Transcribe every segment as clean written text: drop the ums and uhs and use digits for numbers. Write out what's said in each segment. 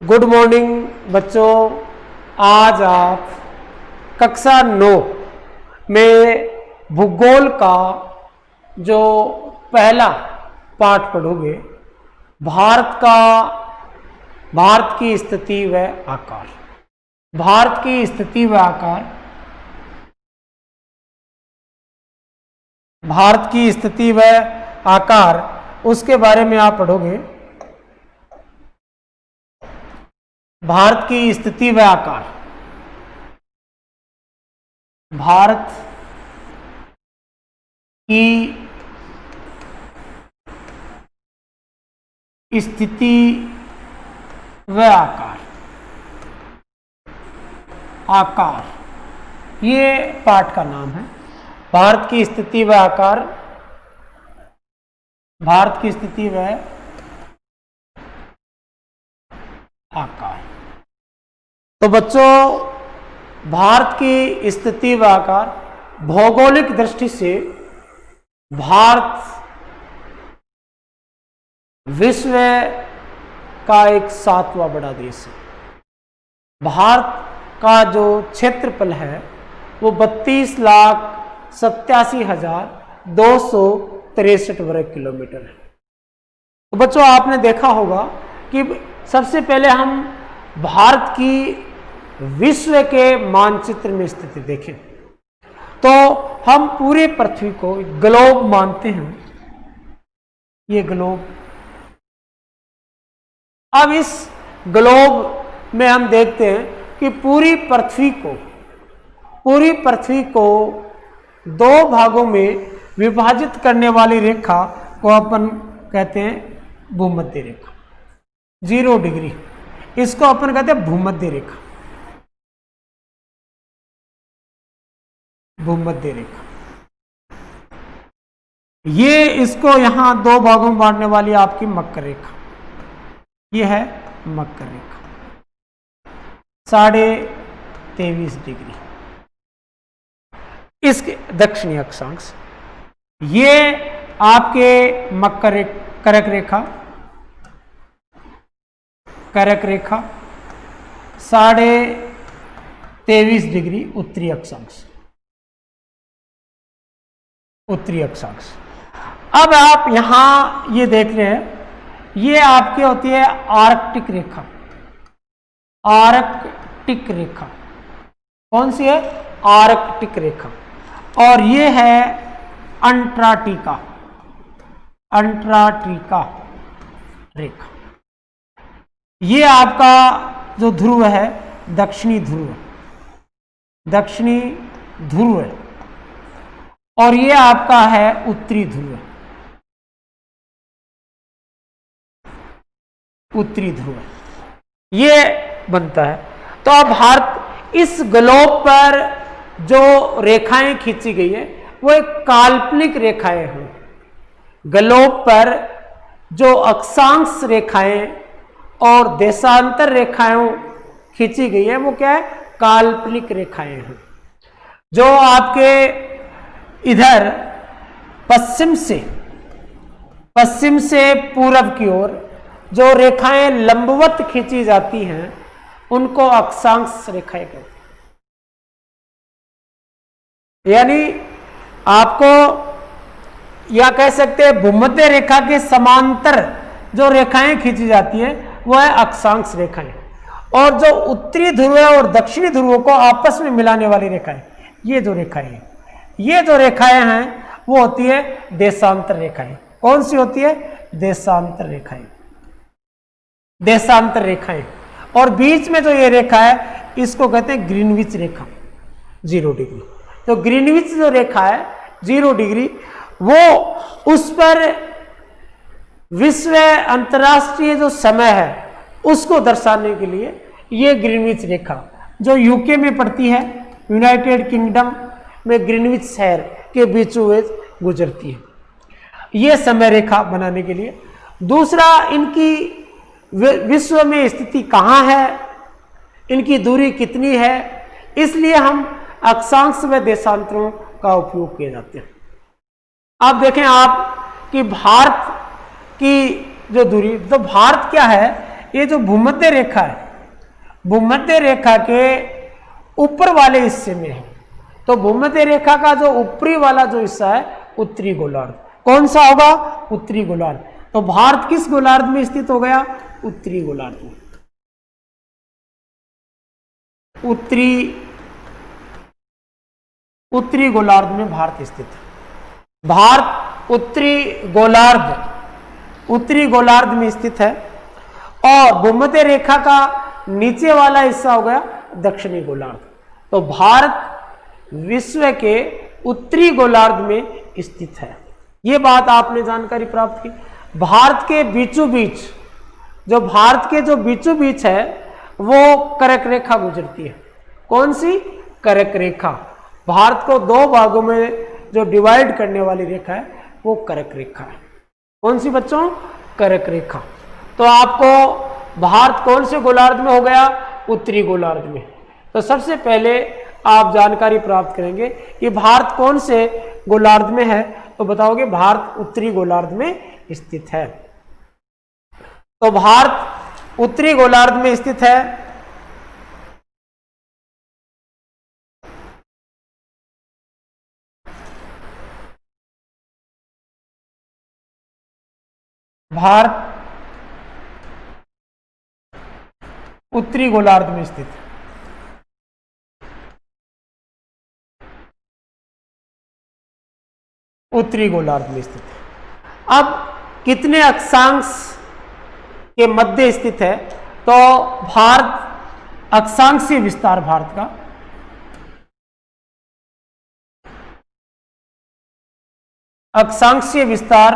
Good morning बच्चों। आज आप कक्षा 9 में भूगोल का जो पहला पाठ पढ़ोगे, भारत की स्थिति व आकार। भारत की स्थिति व आकार, भारत की स्थिति व आकार, उसके बारे में आप पढ़ोगे। भारत की स्थिति व आकार, भारत की स्थिति व आकार, ये पाठ का नाम है। भारत की स्थिति व आकार, भारत की स्थिति व आकार। तो बच्चों, भारत की स्थिति व आकार, भौगोलिक दृष्टि से भारत विश्व का एक 7वां बड़ा देश है। भारत का जो क्षेत्रफल है वो 32,87,263 वर्ग किलोमीटर है। तो बच्चों, आपने देखा होगा कि सबसे पहले हम भारत की विश्व के मानचित्र में स्थिति देखें तो हम पूरे पृथ्वी को ग्लोब मानते हैं। ये ग्लोब, अब इस ग्लोब में हम देखते हैं कि पूरी पृथ्वी को दो भागों में विभाजित करने वाली रेखा को अपन कहते हैं भूमध्य रेखा, 0 डिग्री। इसको अपन कहते हैं भूमध्य रेखा, भूमध्य रेखा। ये इसको यहां दो भागों में बांटने वाली आपकी मकर रेखा, ये है मकर रेखा, 23.5 डिग्री। इसके दक्षिणी अक्षांश, ये आपके करक रेखा 23.5 डिग्री उत्तरी अक्षांश, उत्तरी अक्षांश। अब आप यहां ये देख रहे हैं, ये आपकी होती है आर्कटिक रेखा, आर्कटिक रेखा। कौन सी है? आर्कटिक रेखा। और ये है अंटार्कटिका, अंटार्कटिका रेखा। ये आपका जो ध्रुव है दक्षिणी ध्रुव, दक्षिणी ध्रुव है। और ये आपका है उत्तरी ध्रुव, उत्तरी ध्रुव, ये बनता है। तो अब भारत इस ग्लोब पर जो रेखाएं खींची गई है वो एक काल्पनिक रेखाएं हैं। ग्लोब पर जो अक्षांश रेखाएं और देशांतर रेखाएं खींची गई है वो क्या है? काल्पनिक रेखाएं हैं। जो आपके इधर पश्चिम से पूरब की ओर जो रेखाएं लंबवत खींची जाती हैं उनको अक्षांश रेखाएं कहते हैं। यानी आपको या कह सकते हैं भूमध्य रेखा के समांतर जो रेखाएं खींची जाती है वो है अक्षांश रेखाएं। और जो उत्तरी ध्रुव और दक्षिणी ध्रुव को आपस में मिलाने वाली रेखाएं, ये जो रेखाएं हैं, ये जो रेखाएं हैं वो होती है देशांतर रेखाएं। कौन सी होती है? देशांतर रेखाएं, देशांतर रेखाएं। और बीच में जो ये रेखा है इसको कहते हैं ग्रीनविच रेखा, 0 डिग्री। तो ग्रीनविच जो रेखा है 0 डिग्री, वो उस पर विश्व अंतर्राष्ट्रीय जो समय है उसको दर्शाने के लिए ये ग्रीनविच रेखा जो यूके में पड़ती है, यूनाइटेड किंगडम में ग्रीनविच शहर के बीचों बीच गुजरती है, ये समय रेखा बनाने के लिए। दूसरा, इनकी विश्व में स्थिति कहाँ है, इनकी दूरी कितनी है, इसलिए हम अक्षांश व देशांतरों का उपयोग किए जाते हैं। अब देखें आप कि भारत की जो दूरी, तो भारत क्या है? ये जो भूमध्य रेखा है, भूमध्य रेखा के ऊपर वाले हिस्से में है। तो भूमध्य रेखा का जो ऊपरी वाला जो हिस्सा है उत्तरी गोलार्ध, कौन सा होगा? उत्तरी गोलार्ध। तो भारत किस गोलार्ध में स्थित हो गया? उत्तरी गोलार्ध में। उत्तरी गोलार्ध में भारत स्थित है। भारत उत्तरी गोलार्ध में स्थित है और भूमध्य रेखा का नीचे वाला हिस्सा हो गया दक्षिणी गोलार्ध। तो भारत विश्व के उत्तरी गोलार्ध में स्थित है। यह बात आपने जानकारी प्राप्त की। भारत के बीचों बीच जो बीचों बीच है वो कर्क रेखा गुजरती है। कौन सी? कर्क रेखा। भारत को दो भागों में जो डिवाइड करने वाली रेखा है वो कर्क रेखा है। कौन सी बच्चों? कर्क रेखा। तो आपको भारत कौन से गोलार्ध में हो गया? उत्तरी गोलार्ध में। तो सबसे पहले आप जानकारी प्राप्त करेंगे कि भारत कौन से गोलार्ध में है, तो बताओगे भारत उत्तरी गोलार्ध में स्थित है। तो भारत उत्तरी गोलार्ध में स्थित है। भारत उत्तरी गोलार्ध में स्थित है। उत्तरी गोलार्ध में स्थित है। अब कितने अक्षांश के मध्य स्थित है? तो भारत अक्षांशीय विस्तार, भारत का अक्षांशीय विस्तार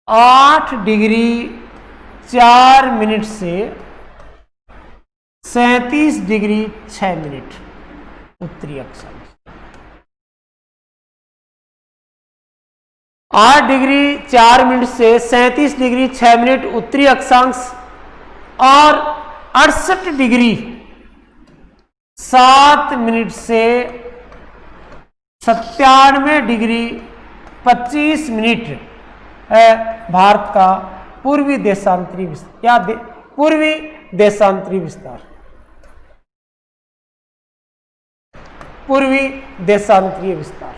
8 डिग्री 4 मिनट से 37 डिग्री 6 मिनट उत्तरी अक्षांश। 8 डिग्री 4 मिनट से 37 डिग्री 6 मिनट उत्तरी अक्षांश और 68 डिग्री 7 मिनट से 97 डिग्री 25 मिनट है भारत का पूर्वी देशांतरी विस्तार या पूर्वी देशांतरी विस्तार। पूर्वी देशांतरीय विस्तार।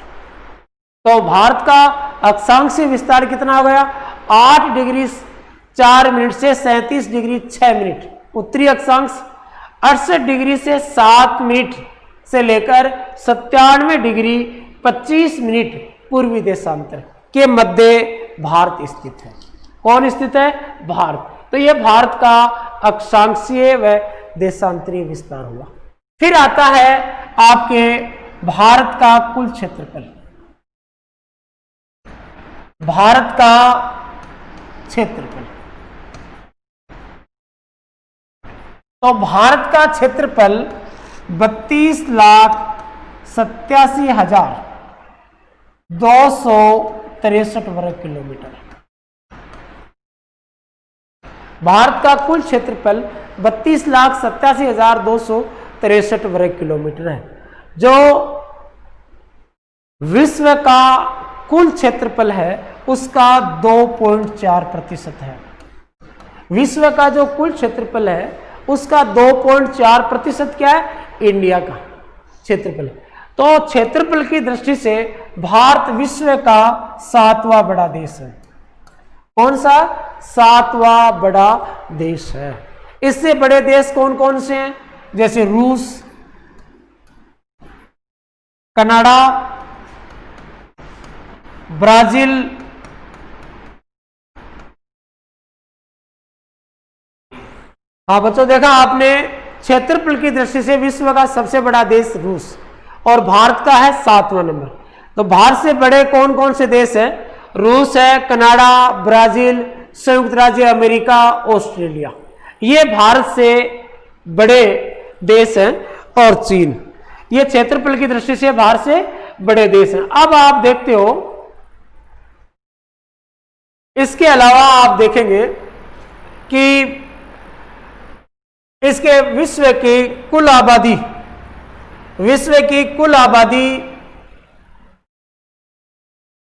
तो भारत का अक्षांशीय विस्तार कितना हो गया? 8 डिग्री 4 मिनट से 37 डिग्री 6 मिनट उत्तरी अक्षांश, 68 डिग्री से 7 मिनट से लेकर 97 डिग्री 25 मिनट पूर्वी देशांतर के मध्य भारत स्थित है। कौन स्थित है? भारत। तो यह भारत का अक्षांशीय व देशांतरीय विस्तार हुआ। फिर आता है आपके भारत का कुल क्षेत्रफल। भारत का क्षेत्रफल, तो भारत का क्षेत्रफल 32,87,263 वर्ग किलोमीटर। भारत का कुल क्षेत्रफल 32,87,263 वर्ग किलोमीटर है, जो विश्व का कुल क्षेत्रफल है उसका 2.4% है। विश्व का जो कुल क्षेत्रफल है उसका 2.4% क्या है? इंडिया का क्षेत्रफल। तो क्षेत्रफल की दृष्टि से भारत विश्व का 7वां बड़ा देश है। कौन सा? 7वां बड़ा देश है। इससे बड़े देश कौन कौन से हैं? जैसे रूस, कनाडा, ब्राजील, हाँ बच्चों देखा आपने, क्षेत्रफल की दृष्टि से विश्व का सबसे बड़ा देश रूस और भारत का है 7वां नंबर। तो भारत से बड़े कौन कौन से देश हैं? रूस है, कनाडा, ब्राजील, संयुक्त राज्य अमेरिका, ऑस्ट्रेलिया, ये भारत से बड़े देश हैं और चीन, ये क्षेत्रफल की दृष्टि से भारत से बड़े देश हैं। अब आप देखते हो इसके अलावा आप देखेंगे कि इसके विश्व की कुल आबादी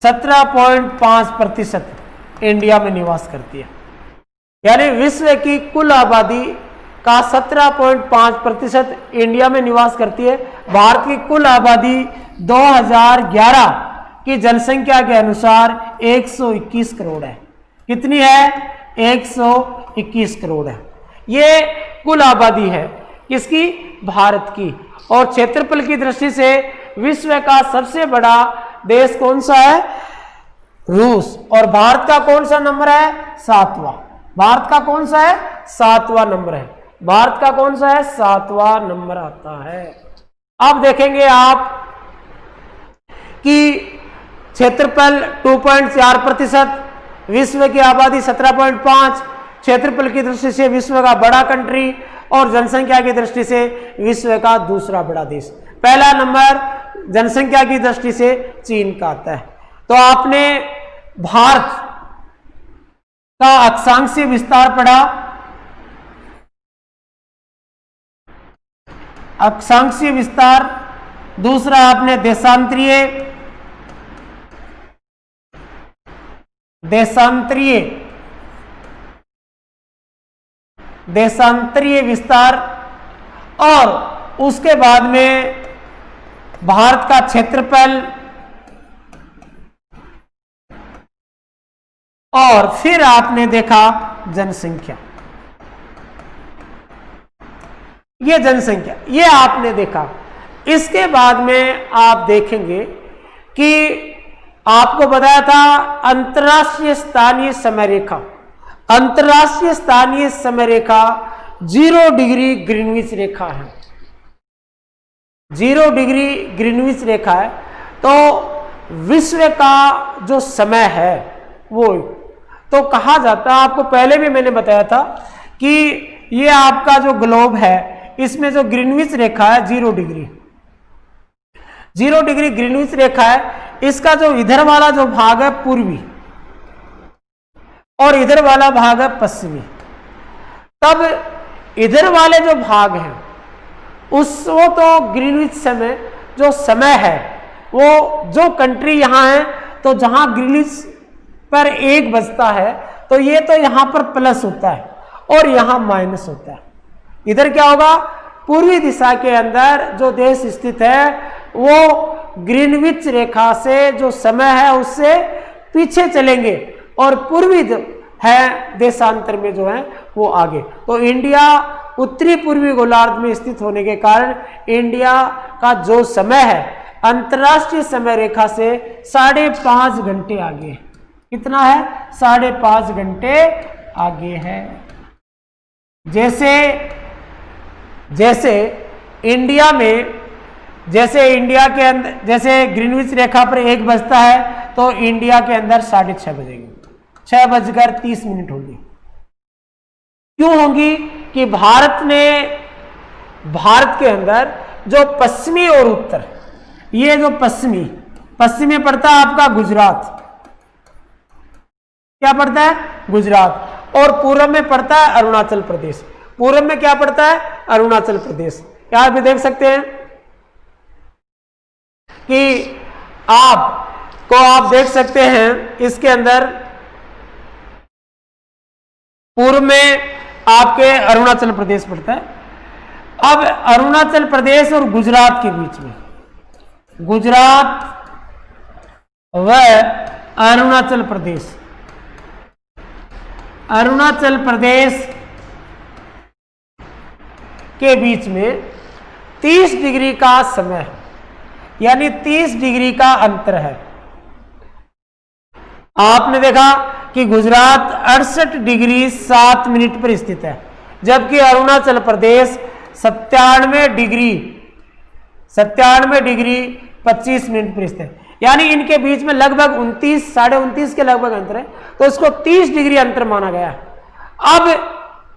17.5% इंडिया में निवास करती है। यानी विश्व की कुल आबादी का 17.5% इंडिया में निवास करती है। भारत की कुल आबादी 2011 की जनसंख्या के अनुसार 121 करोड़ है। कितनी है? 121 करोड़ है। ये कुल आबादी है किसकी? भारत की। और क्षेत्रफल की दृष्टि से विश्व का सबसे बड़ा देश कौन सा है? रूस। और भारत का कौन सा नंबर है? 7वां। भारत का कौन सा है? 7वां नंबर है। भारत का कौन सा है? 7वां नंबर आता है। अब देखेंगे आप कि क्षेत्रफल 2.4%, विश्व की आबादी 17.5, क्षेत्रफल की दृष्टि से विश्व का बड़ा कंट्री और जनसंख्या की दृष्टि से विश्व का दूसरा बड़ा देश। पहला नंबर जनसंख्या की दृष्टि से चीन का आता है। तो आपने भारत का अक्षांशीय विस्तार पढ़ा, अक्षांशीय विस्तार। दूसरा आपने देशांतरीय विस्तार। और उसके बाद में भारत का क्षेत्रफल, और फिर आपने देखा जनसंख्या। ये जनसंख्या, ये आपने देखा। इसके बाद में आप देखेंगे कि आपको बताया था अंतर्राष्ट्रीय स्थानीय समय रेखा। अंतर्राष्ट्रीय स्थानीय समय रेखा 0 डिग्री ग्रीनविच रेखा है। 0 डिग्री ग्रीनविच रेखा है। तो विश्व का जो समय है वो तो कहा जाता है, आपको पहले भी मैंने बताया था कि ये आपका जो ग्लोब है इसमें जो ग्रीनविच रेखा है 0 डिग्री ग्रीनविच रेखा है। इसका जो इधर वाला जो भाग है पूर्वी और इधर वाला भाग है पश्चिमी। तब इधर वाले जो भाग हैं वो तो ग्रीनविच समय जो समय है वो जो कंट्री यहां है, तो जहां ग्रीनविच पर 1 बजता है तो ये तो यहां पर प्लस होता है और यहां माइनस होता है। इधर क्या होगा? पूर्वी दिशा के अंदर जो देश स्थित है वो ग्रीनविच रेखा से जो समय है उससे पीछे चलेंगे और पूर्वी है देशांतर में जो है वो आगे। तो इंडिया उत्तरी पूर्वी गोलार्ध में स्थित होने के कारण इंडिया का जो समय है अंतर्राष्ट्रीय समय रेखा से 5.5 घंटे आगे है। कितना है? 5.5 घंटे आगे है। जैसे इंडिया में, इंडिया के अंदर जैसे ग्रीनविच रेखा पर 1 बजता है तो इंडिया के अंदर 6:30 बजेंगे, 6:30 होगी। क्यों होंगी? कि भारत के अंदर जो पश्चिमी और उत्तर, ये जो पश्चिमी में पड़ता है आपका गुजरात। क्या पड़ता है? गुजरात। और पूर्व में पड़ता है अरुणाचल प्रदेश। पूर्व में क्या पड़ता है? अरुणाचल प्रदेश। यहां भी देख सकते हैं कि आप देख सकते हैं इसके अंदर पूर्व में आपके अरुणाचल प्रदेश पड़ता है। अब अरुणाचल प्रदेश और गुजरात के बीच में, गुजरात व अरुणाचल प्रदेश के बीच में 30 डिग्री का समय है, यानी 30 डिग्री का अंतर है। आपने देखा कि गुजरात 68 डिग्री 7 मिनट पर स्थित है, जबकि अरुणाचल प्रदेश 97 डिग्री 25 मिनट पर स्थित है। यानी इनके बीच में लगभग 29, 29.5 के लगभग अंतर है। तो इसको 30 डिग्री अंतर माना गया। अब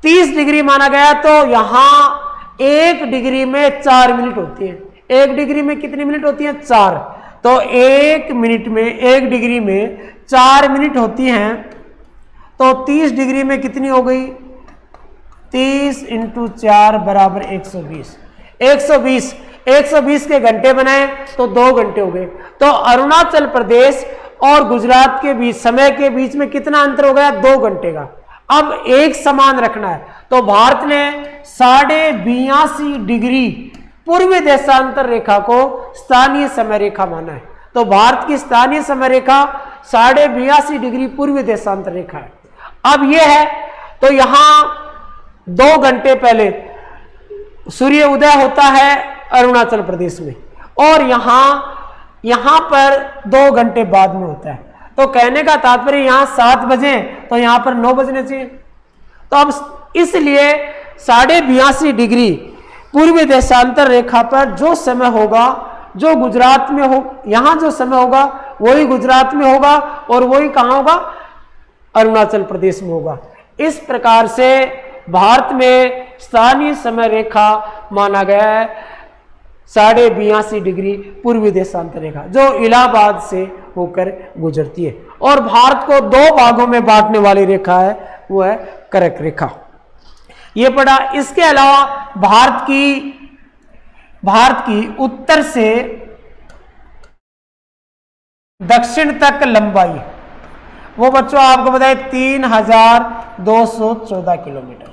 30 डिग्री माना गया तो यहां 1 डिग्री में 4 मिनट होती है। 1 डिग्री में कितनी मिनट होती है? 4। तो 1 डिग्री में 4 मिनट होती हैं। तो 30 डिग्री में कितनी हो गई? 30 × 4 = 120। 120 के घंटे बनाए तो 2 घंटे हो गए। तो अरुणाचल प्रदेश और गुजरात के बीच समय के बीच में कितना अंतर हो गया? 2 घंटे का। अब एक समान रखना है तो भारत ने 82.5 डिग्री पूर्वी देशांतर रेखा को स्थानीय समय रेखा माना है। तो भारत की स्थानीय समय रेखा 82.5 डिग्री पूर्वी देशांतर रेखा है। अब यह है तो यहां 2 घंटे पहले सूर्य उदय होता है अरुणाचल प्रदेश में और यहां पर 2 घंटे बाद में होता है। तो कहने का तात्पर्य यहां 7 बजे तो यहां पर 9 बजने चाहिए। तो अब इसलिए 82.5 डिग्री पूर्वी देशांतर रेखा पर जो समय होगा, जो गुजरात में हो, यहां जो समय होगा वही गुजरात में होगा और वही कहां होगा? अरुणाचल प्रदेश में होगा। इस प्रकार से भारत में स्थानीय समय रेखा माना गया है 82.5 डिग्री पूर्वी देशांतर रेखा, जो इलाहाबाद से होकर गुजरती है। और भारत को 2 भागों में बांटने वाली रेखा है, वो है कर्क रेखा। ये पढ़ा। इसके अलावा भारत की उत्तर से दक्षिण तक लंबाई, वो बच्चों आपको बताए 3214 किलोमीटर।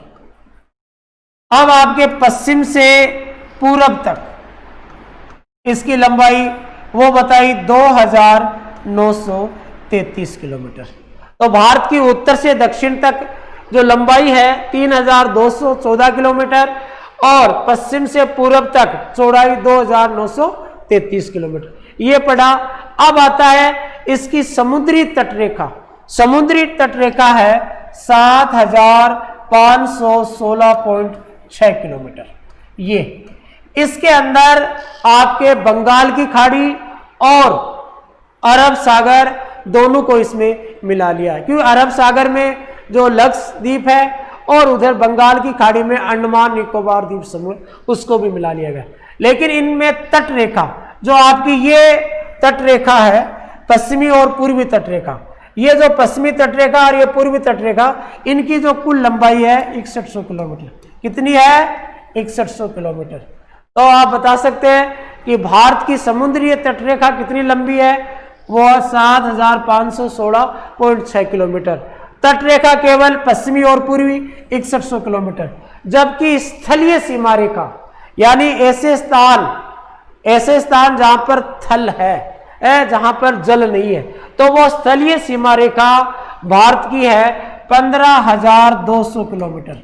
अब आपके पश्चिम से पूरब तक इसकी लंबाई वो बताई 2933 किलोमीटर। तो भारत की उत्तर से दक्षिण तक जो लंबाई है 3214 किलोमीटर और पश्चिम से पूरब तक चौड़ाई 2933 किलोमीटर। ये पढ़ा। अब आता है इसकी समुद्री तटरेखा। समुद्री तटरेखा है 7516.6 किलोमीटर। ये इसके अंदर आपके बंगाल की खाड़ी और अरब सागर दोनों को इसमें मिला लिया है, क्योंकि अरब सागर में जो लक्षद्वीप है और उधर बंगाल की खाड़ी में अंडमान निकोबार द्वीप समूह, उसको भी मिला लिया गया। लेकिन इनमें तट रेखा, जो आपकी ये तट रेखा है पश्चिमी और पूर्वी तट रेखा, ये जो पश्चिमी तट रेखा और ये पूर्वी तट रेखा, इनकी जो कुल लंबाई है 6100 किलोमीटर। कितनी है? 6100 किलोमीटर। तो आप बता सकते हैं कि भारत की समुद्री तट रेखा कितनी लंबी है? वो 7516.6 किलोमीटर। तट रेखा केवल पश्चिमी और पूर्वी 6100 किलोमीटर, जबकि स्थलीय सीमा रेखा यानी ऐसे स्थान जहां पर थल है, जहां पर जल नहीं है, तो वो स्थलीय सीमा रेखा भारत की है 15,200 किलोमीटर।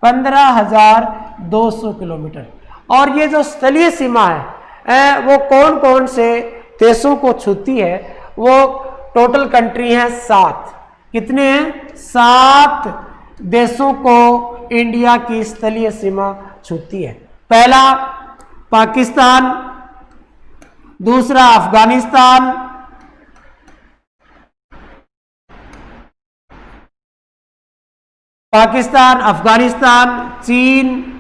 15,200 किलोमीटर। और ये जो स्थलीय सीमा है वो कौन कौन से देशों को छूती है? वो टोटल कंट्री है 7। कितने हैं? 7 देशों को इंडिया की स्थलीय सीमा छूती है। पहला पाकिस्तान, दूसरा अफगानिस्तान, अफगानिस्तान, चीन,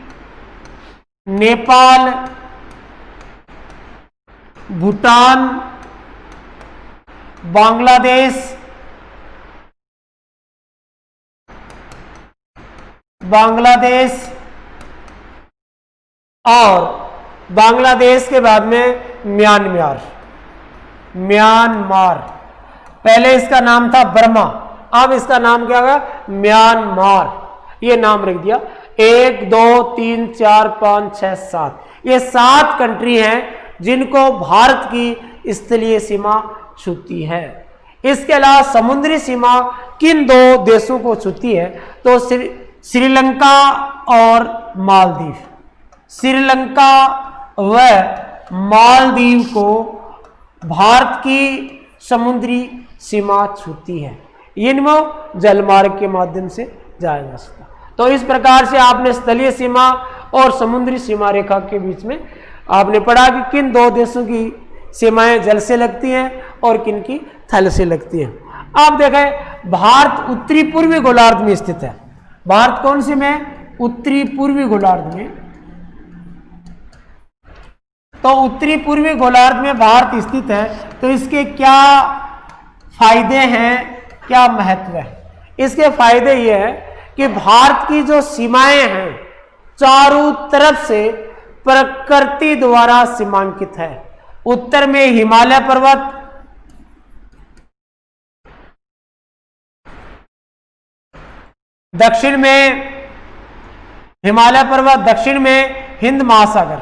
नेपाल, भूटान, बांग्लादेश, और बांग्लादेश के बाद में म्यांमार। पहले इसका नाम था बर्मा, अब इसका नाम क्या होगा? म्यांमार। ये नाम रख दिया। 1 2 3 4 5 6 7, ये 7 कंट्री हैं जिनको भारत की स्थलीय सीमा छूती है। इसके अलावा समुद्री सीमा किन 2 देशों को छूती है? तो श्रीलंका और मालदीव। श्रीलंका व मालदीव को भारत की समुद्री सीमा छूती है। इनमें जलमार्ग के माध्यम से जाया जा सकता। तो इस प्रकार से आपने स्थलीय सीमा और समुद्री सीमा रेखा के बीच में आपने पढ़ा कि किन 2 देशों की सीमाएं जल से लगती हैं और किन की थल से लगती हैं। आप देखें भारत उत्तरी पूर्वी गोलार्ध में स्थित है। भारत कौन सी में? उत्तरी पूर्वी गोलार्ध में। तो उत्तरी पूर्वी गोलार्ध में भारत स्थित है, तो इसके क्या फायदे हैं, क्या महत्व है? इसके फायदे ये है कि भारत की जो सीमाएं हैं चारों तरफ से प्रकृति द्वारा सीमांकित है। उत्तर में हिमालय पर्वत, दक्षिण में हिमालय पर्वत, दक्षिण में हिंद महासागर,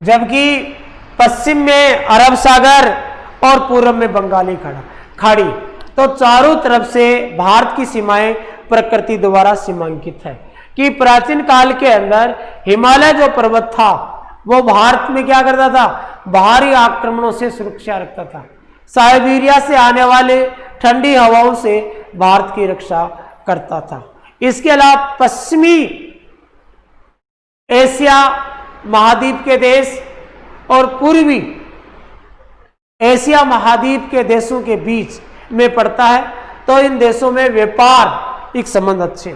जबकि पश्चिम में अरब सागर और पूर्व में बंगाली खाड़ी। तो चारों तरफ से भारत की सीमाएं प्रकृति द्वारा सीमांकित है कि प्राचीन काल के अंदर हिमालय जो पर्वत था वो भारत में क्या करता था, बाहरी आक्रमणों से सुरक्षा रखता था। साइबेरिया से आने वाले ठंडी हवाओं से भारत की रक्षा करता था। इसके अलावा पश्चिमी एशिया महाद्वीप के देश और पूर्वी एशिया महाद्वीप के देशों के बीच में पड़ता है, तो इन देशों में व्यापार एक संबंध अच्छे।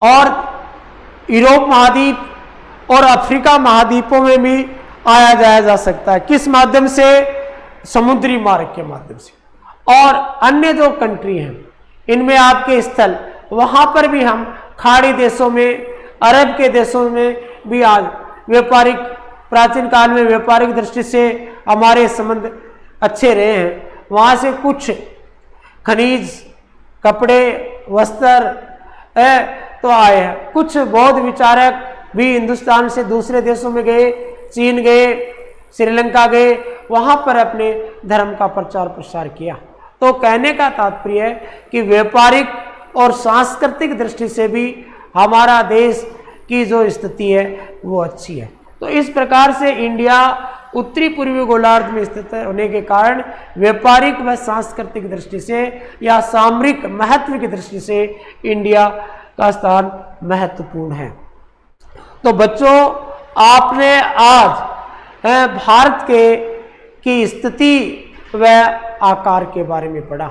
और यूरोप महाद्वीप और अफ्रीका महाद्वीपों में भी आया जाया जा सकता है। किस माध्यम से? समुद्री मार्ग के माध्यम से। और अन्य जो कंट्री हैं इनमें आपके स्थल, वहां पर भी हम खाड़ी देशों में, अरब के देशों में भी आज व्यापारिक, प्राचीन काल में व्यापारिक दृष्टि से हमारे संबंध अच्छे रहे हैं। वहां से कुछ खनिज, कपड़े, वस्त्र तो आए हैं। कुछ बौद्ध विचारक भी हिंदुस्तान से दूसरे देशों में गए, चीन गए, श्रीलंका गए, वहां पर अपने धर्म का प्रचार प्रसार किया। तो कहने का तात्पर्य है कि व्यापारिक और सांस्कृतिक दृष्टि से भी हमारा देश की जो स्थिति है वो अच्छी है। तो इस प्रकार से इंडिया उत्तरी पूर्वी गोलार्ध में स्थित होने के कारण व्यापारिक व सांस्कृतिक दृष्टि से या सामरिक महत्व की दृष्टि से इंडिया का स्थान महत्वपूर्ण है। तो बच्चों, आपने आज भारत की स्थिति व आकार के बारे में पढ़ा।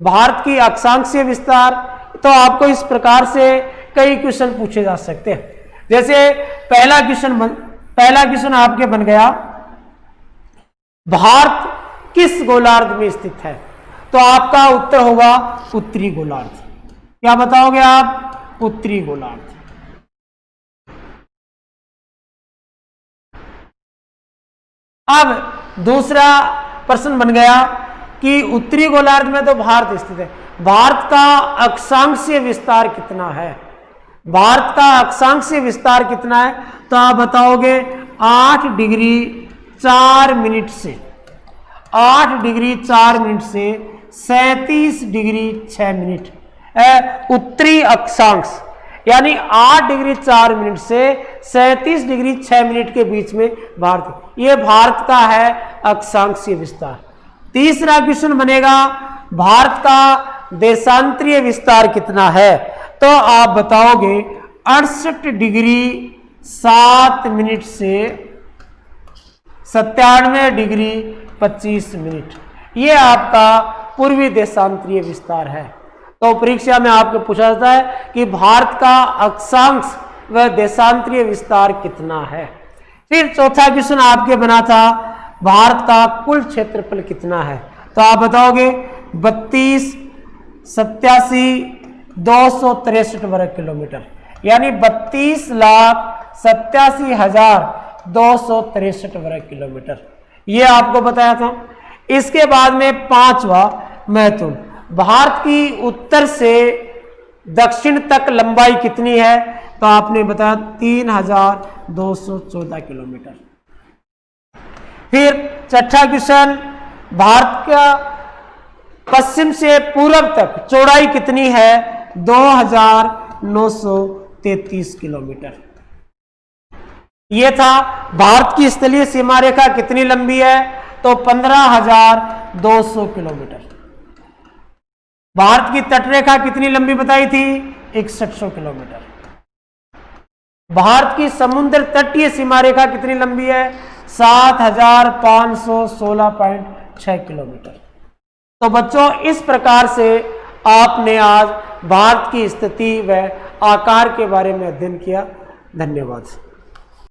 भारत की अक्षांशीय विस्तार, तो आपको इस प्रकार से कई क्वेश्चन पूछे जा सकते हैं। जैसे पहला क्वेश्चन आपके बन गया, भारत किस गोलार्ध में स्थित है? तो आपका उत्तर होगा उत्तरी गोलार्ध। क्या बताओगे आप? उत्तरी गोलार्ध। अब दूसरा प्रश्न बन गया कि उत्तरी गोलार्ध में तो भारत स्थित है, भारत का अक्षांशीय विस्तार कितना है? भारत का अक्षांशीय विस्तार कितना है? तो आप बताओगे 8 डिग्री 4 मिनट से 8 डिग्री 4 मिनट से 37 डिग्री 6 मिनट उत्तरी अक्षांश, यानी 8 डिग्री 4 मिनट से 37 डिग्री 6 मिनट के बीच में भारत, ये भारत का है अक्षांशीय विस्तार। तीसरा क्वेश्चन बनेगा, भारत का देशांतरीय विस्तार कितना है? तो आप बताओगे 68 डिग्री 7 मिनट से 97 डिग्री 25 मिनट, ये आपका पूर्वी देशांतरीय विस्तार है। तो परीक्षा में आपको पूछा जाता है कि भारत का अक्षांश व देशांतरीय विस्तार कितना है। फिर चौथा क्वेश्चन आपके बना था, भारत का कुल क्षेत्रफल कितना है? तो आप बताओगे 32,87,263 वर्ग किलोमीटर, यानी 32,87,263 वर्ग किलोमीटर, ये आपको बताया था। इसके बाद में पांचवा महत्वपूर्ण, भारत की उत्तर से दक्षिण तक लंबाई कितनी है? तो आपने बताया 3,214 किलोमीटर। फिर छठा क्वेश्चन, भारत का पश्चिम से पूर्व तक चौड़ाई कितनी है? 2,933 किलोमीटर। यह था भारत की स्थलीय सीमा रेखा कितनी लंबी है? तो 15,200 किलोमीटर। भारत की तटरेखा कितनी लंबी बताई थी? 6100 किलोमीटर। भारत की समुद्र तटीय सीमा रेखा कितनी लंबी है? 7,516.6 किलोमीटर। तो बच्चों, इस प्रकार से आपने आज भारत की स्थिति व आकार के बारे में अध्ययन किया। धन्यवाद।